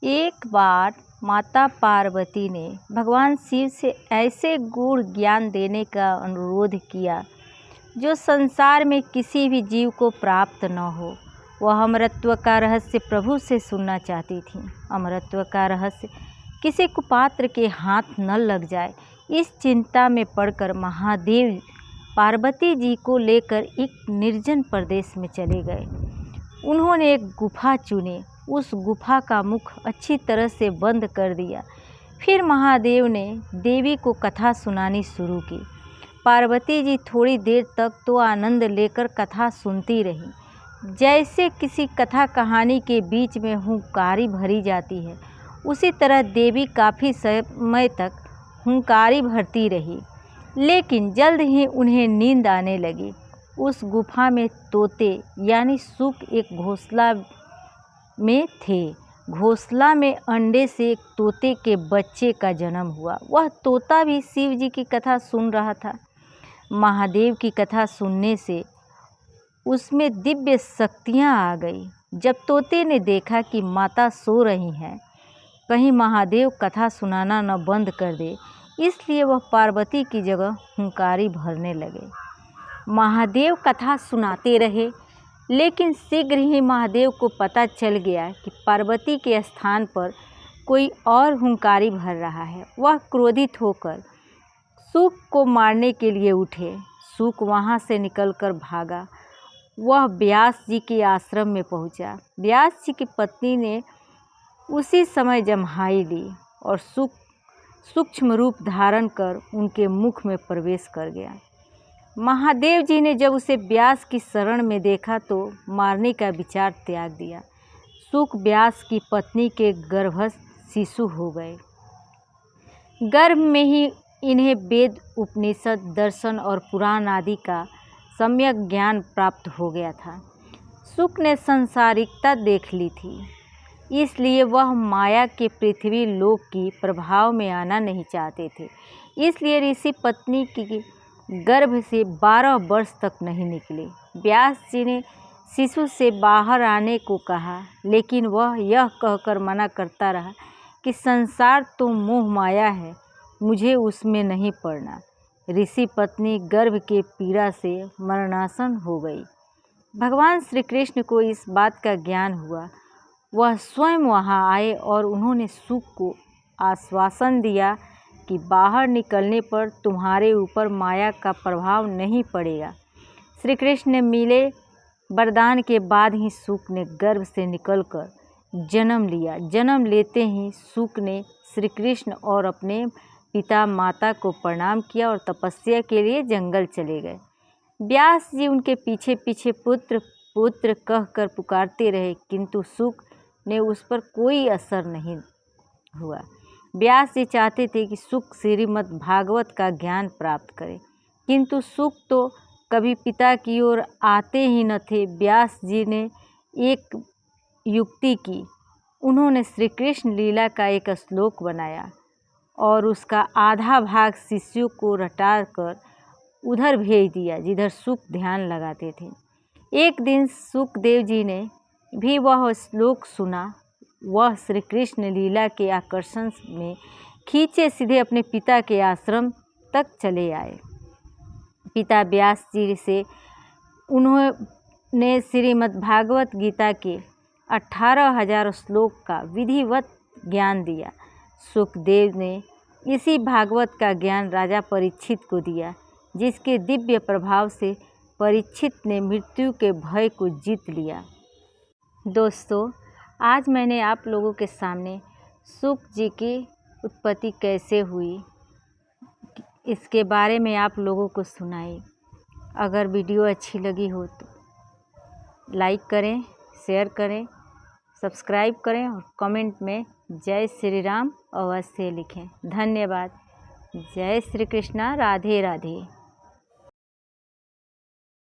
एक बार माता पार्वती ने भगवान शिव से ऐसे गूढ़ ज्ञान देने का अनुरोध किया जो संसार में किसी भी जीव को प्राप्त न हो। वह अमरत्व का रहस्य प्रभु से सुनना चाहती थी। अमरत्व का रहस्य किसी कुपात्र के हाथ न लग जाए, इस चिंता में पड़कर महादेव पार्वती जी को लेकर एक निर्जन प्रदेश में चले गए। उन्होंने एक गुफा चुनी, उस गुफा का मुख अच्छी तरह से बंद कर दिया। फिर महादेव ने देवी को कथा सुनानी शुरू की। पार्वती जी थोड़ी देर तक तो आनंद लेकर कथा सुनती रही। जैसे किसी कथा कहानी के बीच में हुंकारी भरी जाती है, उसी तरह देवी काफ़ी समय तक हुंकारी भरती रही, लेकिन जल्द ही उन्हें नींद आने लगी। उस गुफा में तोते यानी सुक एक घोंसला में थे। घोंसला में अंडे से एक तोते के बच्चे का जन्म हुआ। वह तोता भी शिव जी की कथा सुन रहा था। महादेव की कथा सुनने से उसमें दिव्य शक्तियाँ आ गई। जब तोते ने देखा कि माता सो रही हैं, कहीं महादेव कथा सुनाना न बंद कर दे, इसलिए वह पार्वती की जगह हुंकारी भरने लगे। महादेव कथा सुनाते रहे, लेकिन शीघ्र ही महादेव को पता चल गया कि पार्वती के स्थान पर कोई और हुंकारी भर रहा है। वह क्रोधित होकर सूक को मारने के लिए उठे। सूक वहाँ से निकलकर भागा। वह व्यास जी के आश्रम में पहुँचा। व्यास जी की पत्नी ने उसी समय जम्हाई ली और सूक्ष्म रूप धारण कर उनके मुख में प्रवेश कर गया। महादेव जी ने जब उसे व्यास की शरण में देखा तो मारने का विचार त्याग दिया। सूक व्यास की पत्नी के गर्भस्थ शिशु हो गए। गर्भ में ही इन्हें वेद, उपनिषद, दर्शन और पुराण आदि का सम्यक ज्ञान प्राप्त हो गया था। सूक ने संसारिकता देख ली थी, इसलिए वह माया के पृथ्वी लोक की प्रभाव में आना नहीं चाहते थे। इसलिए ऋषि पत्नी की गर्भ से 12 वर्ष तक नहीं निकले। व्यास जी ने शिशु से बाहर आने को कहा, लेकिन वह यह कहकर मना करता रहा कि संसार तो मोह माया है, मुझे उसमें नहीं पड़ना। ऋषि पत्नी गर्भ के पीड़ा से मरणासन हो गई। भगवान श्री कृष्ण को इस बात का ज्ञान हुआ। वह स्वयं वहां आए और उन्होंने सूक को आश्वासन दिया कि बाहर निकलने पर तुम्हारे ऊपर माया का प्रभाव नहीं पड़ेगा। श्री कृष्ण ने मिले वरदान के बाद ही सूक ने गर्भ से निकलकर जन्म लिया। जन्म लेते ही सूक ने श्री कृष्ण और अपने पिता माता को प्रणाम किया और तपस्या के लिए जंगल चले गए। व्यास जी उनके पीछे पीछे पुत्र पुत्र कहकर पुकारते रहे, किंतु सूक ने उस पर कोई असर नहीं हुआ। व्यास जी चाहते थे कि सूक श्रीमद् भागवत का ज्ञान प्राप्त करे, किंतु सूक तो कभी पिता की ओर आते ही न थे। व्यास जी ने एक युक्ति की। उन्होंने श्री कृष्ण लीला का एक श्लोक बनाया और उसका आधा भाग शिष्यों को रटाकर उधर भेज दिया जिधर सूक ध्यान लगाते थे। एक दिन सुखदेव जी ने भी वह श्लोक सुना। वह श्री कृष्ण लीला के आकर्षण में खींचे सीधे अपने पिता के आश्रम तक चले आए। पिता व्यास जी से उन्होंने श्रीमद् भागवत गीता के 18,000 श्लोक का विधिवत ज्ञान दिया। सुखदेव ने इसी भागवत का ज्ञान राजा परीक्षित को दिया, जिसके दिव्य प्रभाव से परीक्षित ने मृत्यु के भय को जीत लिया। दोस्तों, आज मैंने आप लोगों के सामने सूक जी की उत्पत्ति कैसे हुई इसके बारे में आप लोगों को सुनाई। अगर वीडियो अच्छी लगी हो तो लाइक करें, शेयर करें, सब्सक्राइब करें और कमेंट में जय श्री राम अवश्य लिखें। धन्यवाद। जय श्री कृष्णा। राधे राधे।